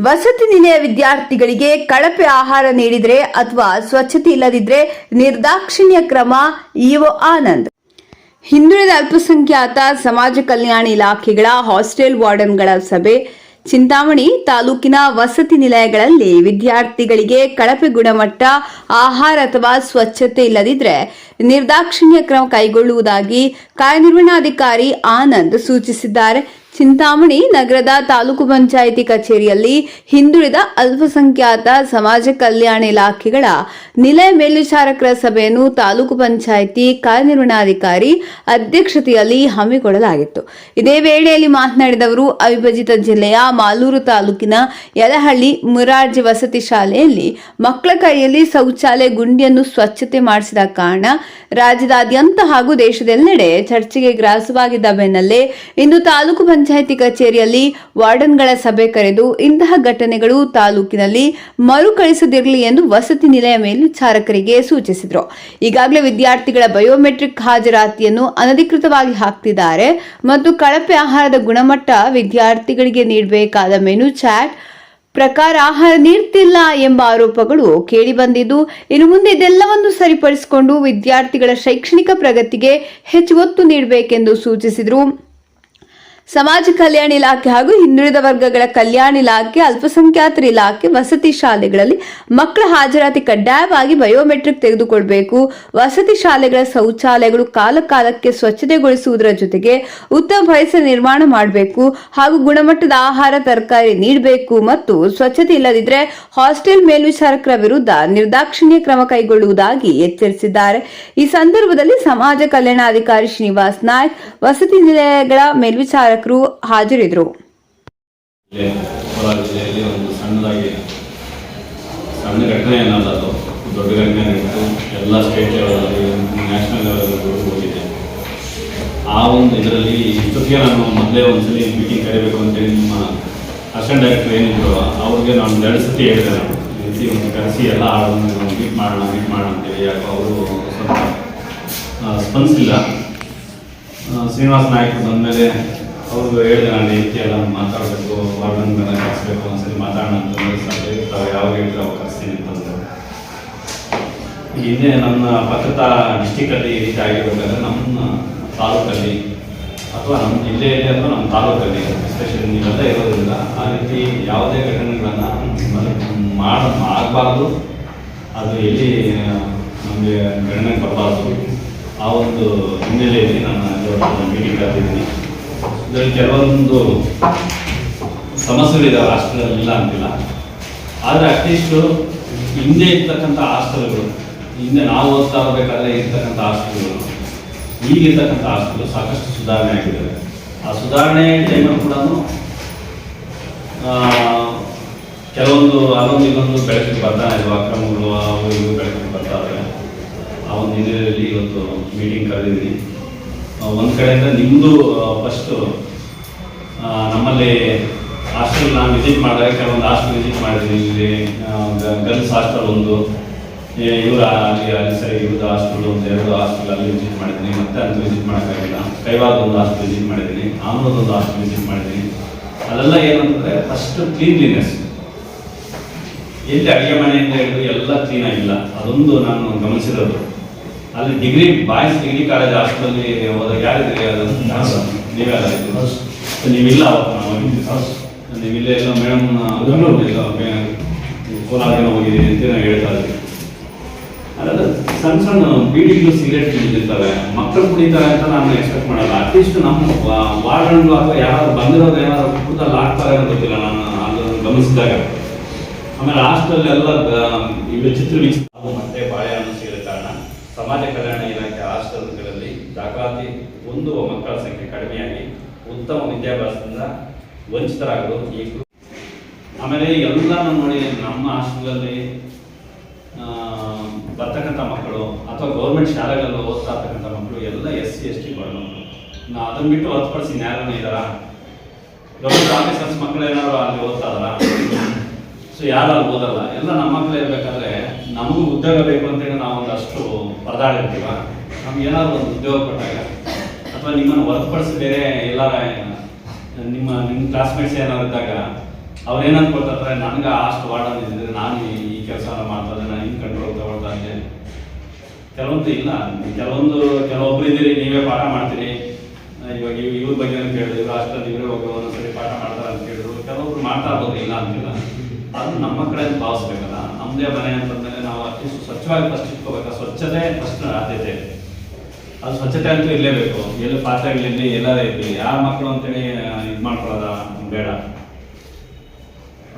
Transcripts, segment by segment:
ವಸತಿ ನಿಲಯ ವಿದ್ಯಾರ್ಥಿಗಳಿಗೆ ಕಳಪೆ ಆಹಾರ ನೀಡಿದರೆ ಅಥವಾ ಸ್ವಚ್ಛತೆ ಇಲ್ಲದಿದ್ದರೆ ನಿರ್ದಾಕ್ಷಿಣ್ಯ ಕ್ರಮ. ಇಒ ಆನಂದ್. ಹಿಂದುಳಿದ ಅಲ್ಪಸಂಖ್ಯಾತ ಸಮಾಜ ಕಲ್ಯಾಣ ಇಲಾಖೆಗಳ ಹಾಸ್ಟೆಲ್ ವಾರ್ಡನ್ಗಳ ಸಭೆ. ಚಿಂತಾಮಣಿ ತಾಲೂಕಿನ ವಸತಿ ನಿಲಯಗಳಲ್ಲಿ ವಿದ್ಯಾರ್ಥಿಗಳಿಗೆ ಕಳಪೆ ಗುಣಮಟ್ಟ ಆಹಾರ ಅಥವಾ ಸ್ವಚ್ಛತೆ ಇಲ್ಲದಿದ್ದರೆ ನಿರ್ದಾಕ್ಷಿಣ್ಯ ಕ್ರಮ ಕೈಗೊಳ್ಳುವುದಾಗಿ ಕಾರ್ಯನಿರ್ವಹಣಾಧಿಕಾರಿ ಆನಂದ್ ಸೂಚಿಸಿದ್ದಾರೆ. ಚಿಂತಾಮಣಿ ನಗರದ ತಾಲೂಕು ಪಂಚಾಯಿತಿ ಕಚೇರಿಯಲ್ಲಿ ಹಿಂದುಳಿದ ಅಲ್ಪಸಂಖ್ಯಾತ ಸಮಾಜ ಕಲ್ಯಾಣ ಇಲಾಖೆಗಳ ನಿಲಯ ಮೇಲ್ವಿಚಾರಕರ ಸಭೆಯನ್ನು ತಾಲೂಕು ಪಂಚಾಯಿತಿ ಕಾರ್ಯನಿರ್ವಹಣಾಧಿಕಾರಿ ಅಧ್ಯಕ್ಷತೆಯಲ್ಲಿ ಹಮ್ಮಿಕೊಳ್ಳಲಾಗಿತ್ತು. ಇದೇ ವೇಳೆಯಲ್ಲಿ ಮಾತನಾಡಿದ ಅವರು, ಅವಿಭಜಿತ ಜಿಲ್ಲೆಯ ಮಾಲೂರು ತಾಲೂಕಿನ ಯಲಹಳ್ಳಿ ಮುರಾರ್ಜಿ ವಸತಿ ಶಾಲೆಯಲ್ಲಿ ಮಕ್ಕಳ ಕೈಯಲ್ಲಿ ಶೌಚಾಲಯ ಗುಂಡಿಯನ್ನು ಸ್ವಚ್ಛತೆ ಮಾಡಿಸಿದ ಕಾರಣ ರಾಜ್ಯದಾದ್ಯಂತ ಹಾಗೂ ದೇಶದೆಲ್ಲೆಡೆ ಚರ್ಚೆಗೆ ಗ್ರಾಸವಾಗಿದ್ದ ಬೆನ್ನಲ್ಲೇ ಇಂದು ತಾಲೂಕು ಪಂಚಾಯಿತಿ ಕಚೇರಿಯಲ್ಲಿ ವಾರ್ಡನ್ಗಳ ಸಭೆ ಕರೆದು ಇಂತಹ ಘಟನೆಗಳು ತಾಲೂಕಿನಲ್ಲಿ ಮರುಕಳಿಸದಿರಲಿ ಎಂದು ವಸತಿ ನಿಲಯ ಮೇಲ್ವಿಚಾರಕರಿಗೆ ಸೂಚಿಸಿದರು. ಈಗಾಗಲೇ ವಿದ್ಯಾರ್ಥಿಗಳ ಬಯೋಮೆಟ್ರಿಕ್ ಹಾಜರಾತಿಯನ್ನು ಅನಧಿಕೃತವಾಗಿ ಹಾಕ್ತಿದ್ದಾರೆ ಮತ್ತು ಕಳಪೆ ಆಹಾರದ ಗುಣಮಟ್ಟ ವಿದ್ಯಾರ್ಥಿಗಳಿಗೆ ನೀಡಬೇಕಾದ ಮೆನು ಚಾಟ್ ಪ್ರಕಾರ ಆಹಾರ ನೀಡ್ತಿಲ್ಲ ಎಂಬ ಆರೋಪಗಳು ಕೇಳಿಬಂದಿದ್ದು, ಇನ್ನು ಮುಂದೆ ಇದೆಲ್ಲವನ್ನು ಸರಿಪಡಿಸಿಕೊಂಡು ವಿದ್ಯಾರ್ಥಿಗಳ ಶೈಕ್ಷಣಿಕ ಪ್ರಗತಿಗೆ ಹೆಚ್ಚು ಒತ್ತು ನೀಡಬೇಕೆಂದು ಸೂಚಿಸಿದರು. ಸಮಾಜ ಕಲ್ಯಾಣ ಇಲಾಖೆ ಹಾಗೂ ಹಿಂದುಳಿದ ವರ್ಗಗಳ ಕಲ್ಯಾಣ ಇಲಾಖೆ, ಅಲ್ಪಸಂಖ್ಯಾತರ ಇಲಾಖೆ ವಸತಿ ಶಾಲೆಗಳಲ್ಲಿ ಮಕ್ಕಳ ಹಾಜರಾತಿ ಕಡ್ಡಾಯವಾಗಿ ಬಯೋಮೆಟ್ರಿಕ್ ತೆಗೆದುಕೊಳ್ಳಬೇಕು. ವಸತಿ ಶಾಲೆಗಳ ಶೌಚಾಲಯಗಳು ಕಾಲಕಾಲಕ್ಕೆ ಸ್ವಚ್ಛತೆಗೊಳಿಸುವುದರ ಜೊತೆಗೆ ಉತ್ತಮ ಪರಿಸರ ನಿರ್ಮಾಣ ಮಾಡಬೇಕು ಹಾಗೂ ಗುಣಮಟ್ಟದ ಆಹಾರ ತರಕಾರಿ ನೀಡಬೇಕು ಮತ್ತು ಸ್ವಚ್ಛತೆ ಇಲ್ಲದಿದ್ದರೆ ಹಾಸ್ಟೆಲ್ ಮೇಲ್ವಿಚಾರಕರ ವಿರುದ್ಧ ನಿರ್ದಾಕ್ಷಿಣ್ಯ ಕ್ರಮ ಕೈಗೊಳ್ಳುವುದಾಗಿ ಎಚ್ಚರಿಸಿದ್ದಾರೆ. ಈ ಸಂದರ್ಭದಲ್ಲಿ ಸಮಾಜ ಕಲ್ಯಾಣಾಧಿಕಾರಿ ಶ್ರೀನಿವಾಸ್ ನಾಯ್ಕ್, ವಸತಿ ನಿಲಯಗಳ ಮೇಲ್ವಿಚಾರಕರು ಹಾಜರಿದ್ದರು. ಒಂದು ಸಣ್ಣ ಘಟನೆ ಏನಲ್ಲ, ಅದು ದೊಡ್ಡ ಘಟನೆ ಇತ್ತು. ಎಲ್ಲ ಸ್ಟೇಟ್ ಲೆವೆಲಲ್ಲಿ, ನ್ಯಾಷನಲ್ ಲೆವೆಲ್ವರೆಗೂ ಹೋಗಿದೆ. ಆ ಒಂದು ಇದರಲ್ಲಿ ಇಷ್ಟೊತ್ತಿಗೆ ನಾನು ಮೊದಲೇ ಒಂದ್ಸಲಿ ಮೀಟಿಂಗ್ ಕರಿಬೇಕು ಅಂತೇಳಿ ನಿಮ್ಮ ಅಸಿಸ್ಟೆಂಟ್ ಡೈರೆಕ್ಟರ್ ಏನಿದ್ರು ಅವ್ರಿಗೆ ನಾನು 2 ಸತಿ ಹೇಳಿದೆ. ನಾನು ಒಂದು ಕರೆಸಿ ಎಲ್ಲ ಆಡೋದನ್ನು ಮೀಟ್ ಮಾಡೋಣ ಅಂತೇಳಿ. ಯಾಕೋ ಅವರು ಸ್ವಲ್ಪ ಸ್ಪಂದಿಸಿಲ್ಲ. ಶ್ರೀನಿವಾಸ್ ನಾಯ್ಕ ಬಂದಮೇಲೆ ಅವ್ರಿಗೂ ಹೇಳಿದೆ, ನಾನು ರೀತಿ ಎಲ್ಲ ಮಾತಾಡಬೇಕು, ವಾರ್ಡನ್ಗಳನ್ನ ಕರೆಸ್ಬೇಕು, ಒಂದ್ಸರಿ ಮಾತಾಡೋಣ ಅಂತಂದ್ರೆ ತಾವು ಯಾವಾಗ ಹೇಳಿದ್ರೆ ಅವಾಗ ಕರೆಸ್ತೀನಿ ಅಂತಂದ್ರೆ. ಹಿಂದೆ ನಮ್ಮ ಪಕ್ಕದ ಡಿಸ್ಟಿಕಲ್ಲಿ ಈ ರೀತಿ ಆಗಿರ್ಬೇಕಾದ್ರೆ ನಮ್ಮ ತಾಲೂಕಲ್ಲಿ ಅಥವಾ ನಮ್ಮ ಜಿಲ್ಲೆಯಲ್ಲಿ ಅಥವಾ ನಮ್ಮ ತಾಲೂಕಲ್ಲಿ ಎಸ್ಪೆಷಲಿ ನೀವೆಲ್ಲ ಇರೋದ್ರಿಂದ ಆ ರೀತಿ ಯಾವುದೇ ಘಟನೆಗಳನ್ನು ಆಗಬಾರ್ದು, ಅದು ಎಲ್ಲಿ ನಮಗೆ ಗಣನೆಗೆ ಬರಬಾರ್ದು. ಆ ಒಂದು ಹಿನ್ನೆಲೆಯಲ್ಲಿ ನಾನು ಮೀಟಿಂಗ್ ಕರೆದಿದ್ದೀನಿ. ಇದರಲ್ಲಿ ಕೆಲವೊಂದು ಸಮಸ್ಯೆಗಳಿದ್ದಾವೆ, ಹಾಸ್ಟೆಲಲ್ಲಿ ಅಂತಿಲ್ಲ. ಆದರೆ ಅಟ್ಲೀಸ್ಟು ಹಿಂದೆ ಇರ್ತಕ್ಕಂಥ ಹಾಸ್ಟೆಲ್ಗಳು, ಹಿಂದೆ ನಾವು ಓದ್ತಾ ಇರಬೇಕಾದ್ರೆ ಇರ್ತಕ್ಕಂಥ ಹಾಸ್ಟೆಲ್ಗಳು, ಈಗಿರ್ತಕ್ಕಂಥ ಹಾಸ್ಟೆಲ್ ಸಾಕಷ್ಟು ಸುಧಾರಣೆ ಆಗಿದ್ದಾವೆ. ಆ ಸುಧಾರಣೆ ಟೈಮಲ್ಲಿ ಕೂಡ ಕೆಲವೊಂದು ಅಲ್ಲೊಂದು ಬೆಳಕಿಗೆ ಬರ್ತಾ ಇದ್ವು, ಅಕ್ರಮಗಳು ಅವು ಇವು ಬೆಳಕಿಗೆ ಬರ್ತಾ ಇದ್ದಾವೆ. ಆ ಒಂದು ಹಿನ್ನೆಲೆಯಲ್ಲಿ ಇವತ್ತು ಮೀಟಿಂಗ್ ಕರೆದಿದ್ದೀನಿ. ಒಂದು ಕಡೆಯಿಂದ ನಿಮ್ಮದು ಫಸ್ಟು ನಮ್ಮಲ್ಲಿ ಹಾಸ್ಟೆಲ್ ನಾನು ವಿಸಿಟ್ ಮಾಡಿದಾಗ ಕೆಲವೊಂದು ಹಾಸ್ಟೆಲ್ ವಿಸಿಟ್ ಮಾಡಿದ್ದೀನಿ. ಇಲ್ಲಿ ಗರ್ಲ್ಸ್ ಹಾಸ್ಟೆಲ್ ಒಂದು, ಇವರ ಅಲ್ಲಿ ಸರಿ ಇವ್ರದ್ದು ಹಾಸ್ಟೆಲ್ ಒಂದು 2 ಹಾಸ್ಟೆಲ್ ಅಲ್ಲಿ ವಿಸಿಟ್ ಮಾಡಿದ್ದೀನಿ. ಮತ್ತೆ ಅಂತ ವಿಸಿಟ್ ಮಾಡೋಕ್ಕಾಗಿಲ್ಲ. ಕೈವಾದ ಒಂದು ಹಾಸ್ಟೆಲ್ ವಿಸಿಟ್ ಮಾಡಿದ್ದೀನಿ, ಆಮೂರದೊಂದು ಹಾಸ್ಟೆಲ್ ವಿಸಿಟ್ ಮಾಡಿದ್ದೀನಿ. ಅಲ್ಲೆಲ್ಲ ಏನಂತಂದರೆ ಫಸ್ಟ್ ಕ್ಲೀನ್ಲಿನೆಸ್, ಎಲ್ಲಿ ಅಡುಗೆ ಮನೆಯಿಂದ ಹಿಡಿದು ಎಲ್ಲ ಕ್ಲೀನಾಗಿಲ್ಲ, ಅದೊಂದು ನಾನು ಗಮನಿಸಿರೋದು. ಅಲ್ಲಿ ಬಾಯ್ಸ್ ಡಿಗ್ರಿ ಕಾಲೇಜ್ ಹಾಸ್ಟೆಲಲ್ಲಿ ಹೋದಾಗ ಯಾರಿದ್ರಿ? ನೀವೆಲ್ಲ ನೀವಿಲ್ಲ, ಅವತ್ತು ನಾವು ನೀವಿಲ್ಲ, ಎಲ್ಲ ಮೇಡಮ್ ಕೋಲಾರಕ್ಕೆ ಹೋಗಿದ್ದೀನಿ ಅಂತ ನಾವು ಹೇಳ್ತಾ ಇದ್ವಿ. ಅದೆಲ್ಲ ಸಣ್ಣ ಬೀಡಿಗಳು ಸಿಗರೇಟ್ ಕುಡಿದಿರ್ತವೆ, ಮಕ್ಕಳು ಕುಡಿತಾರೆ ಅಂತ ನಾನು ಎಕ್ಸ್ಪೆಕ್ಟ್ ಮಾಡಲ್ಲ. ಅಟ್ಲೀಸ್ಟ್ ನಮ್ಮ ವಾರ್ಡನ್ಗಳು ಅಥವಾ ಯಾರಾದ್ರು ಬಂದಿರೋದು ಏನಾದ್ರು ಕುಡ್ದಲ್ಲಿ ಆಗ್ತಾರೆ ಅಂತ ಗೊತ್ತಿಲ್ಲ, ನಾನು ಅದನ್ನು ಗಮನಿಸಿದಾಗ. ಆಮೇಲೆ ಹಾಸ್ಟೆಲ್ ಎಲ್ಲ ಚಿತ್ರ ಮತ್ತೆ ಬಾಳೆಹಣ್ಣು ಸಿಗದ ಕಾರಣ ಸಮಾಜ ಕಲ್ಯಾಣ ಇಲಾಖೆ ಹಾಸ್ಟೆಲ್ಗಳಲ್ಲಿ ದಾಖಲಾತಿ ಹೊಂದುವ ಮಕ್ಕಳ ಸಂಖ್ಯೆ ಕಡಿಮೆಯಾಗಿ ಉತ್ತಮ ವಿದ್ಯಾಭ್ಯಾಸದಿಂದ ವಂಚಿತರಾಗಲು ಈಗ. ಆಮೇಲೆ ಎಲ್ಲ ನೋಡಿ, ನಮ್ಮ ಹಾಸ್ಟೆಲಲ್ಲಿ ಬರ್ತಕ್ಕಂಥ ಮಕ್ಕಳು ಅಥವಾ ಗೌರ್ಮೆಂಟ್ ಶಾಲೆಗಳಲ್ಲಿ ಓದ್ತಾ ಇರ್ತಕ್ಕಂಥ ಮಕ್ಕಳು ಎಲ್ಲ SC ST ಬಡಮಕ್ಕಳು. ನಾವು ಅದನ್ನು ಬಿಟ್ಟು ಹೊರತುಪಡಿಸಿ ಯಾರನ್ನ ಇದ್ದಾರಾ? ಗೌರ್ಮೆಂಟ್ ಆಫೀಸರ್ಸ್ ಮಕ್ಕಳು ಏನಾದ್ರು ಅಲ್ಲಿ ಓದ್ತಾ ಇದಾರ? ಸೊ ಯಾರು ಅಲ್ಲಿ ಓದಲ್ಲ. ಎಲ್ಲ ನಮ್ಮ ಮಕ್ಕಳೇ ಇರಬೇಕಾದ್ರೆ ನಮಗೂ ಉದ್ಯೋಗ ಬೇಕು ಅಂತೇಳಿ ನಾವು ಒಂದಷ್ಟು ಪರದಾಡಿರ್ತೀವ. ನಮ್ಗೆ ಏನಾದ್ರು ಒಂದು ಉದ್ಯೋಗ ಕೊಟ್ಟಾಗ ಅಥವಾ ನಿಮ್ಮನ್ನು ಹೊರತುಪಡಿಸಿ ಬೇರೆ ಎಲ್ಲಾರ ನಿಮ್ಮ ಕ್ಲಾಸ್ಮೇಟ್ಸ್ ಏನಾದ್ರು ಇದ್ದಾಗ ಅವ್ರು ಏನು ಅನ್ಕೊಳ್ತಾರೆ, ನನಗೆ ಅಷ್ಟು ವಾರ್ಡನ್ ಇದ್ದಿದ್ರೆ ನಾನು ಈ ಕೆಲಸ ಮಾಡ್ತಾ ಇದ್ದೆ, ನಾನು ಹಿಂಗೆ ಕಂಟ್ರೋಲ್ ತಗೊಳ್ತಾ ಇದ್ದೆ. ಕೆಲವೊಂದು ಇಲ್ಲ, ಕೆಲವೊಬ್ರು ಇದ್ದೀರಿ ನೀವೇ ಪಾಠ ಮಾಡ್ತೀರಿ. ಇವಾಗ ಇವ್ರ ಬಗ್ಗೆ ಕೇಳಿದ್ರು, ಇವರು ಅಷ್ಟೊಂದು ಇವರೇ ಹೋಗಿ ಒಂದೊಂದ್ಸರಿ ಪಾಠ ಮಾಡ್ತಾರೆ ಅಂತ ಕೇಳಿದ್ರು. ಕೆಲವೊಬ್ರು ಮಾಡ್ತಾ ಇರ್ಬೋದು, ಇಲ್ಲ ಅಂತಿಲ್ಲ. ಅದು ನಮ್ಮ ಕಡೆ ಭಾವಿಸ್ಬೇಕಲ್ಲ. ನಮ್ಮದೇ ಮನೆ ಅಂತಂದರೆ ನಾವು ಅಟ್ಲೀಸ್ಟ್ ಸ್ವಚ್ಛವಾಗಿ ಫಸ್ಟ್ ಇಟ್ಕೋಬೇಕು. ಸ್ವಚ್ಛತೆ ಫಸ್ಟ್ ಆದ್ಯತೆ. ಅದು ಸ್ವಚ್ಛತೆ ಅಂತೂ ಇರಲೇಬೇಕು. ಎಲ್ಲಿ ಪಾತ್ರೆಗಳಿರಲಿ, ಎಲ್ಲಾರೇ ಇರಲಿ, ಯಾರ ಮಕ್ಕಳು ಅಂತೇಳಿ ಇದು ಮಾಡ್ಕೊಳ್ಳೋದ ಬೇಡ.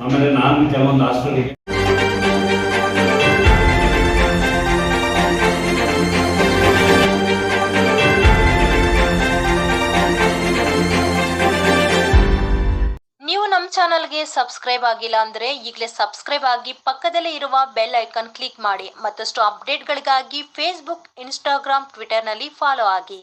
ಆಮೇಲೆ ನಾನು ಕೆಲವೊಂದು ಹಾಸ್ಟೆಲ್ಗೆ ನೀವು ನಮ್ಮ ಚಾನಲ್ಗೆ ಸಬ್ಸ್ಕ್ರೈಬ್ ಆಗಿಲ್ಲ ಅಂದರೆ ಈಗಲೇ ಸಬ್ಸ್ಕ್ರೈಬ್ ಆಗಿ ಪಕ್ಕದಲ್ಲೇ ಇರುವ ಬೆಲ್ ಐಕಾನ್ ಕ್ಲಿಕ್ ಮಾಡಿ. ಮತ್ತಷ್ಟು ಅಪ್ಡೇಟ್ಗಳಿಗಾಗಿ ಫೇಸ್ಬುಕ್, ಇನ್ಸ್ಟಾಗ್ರಾಮ್, ಟ್ವಿಟರ್ನಲ್ಲಿ ಫಾಲೋ ಆಗಿ.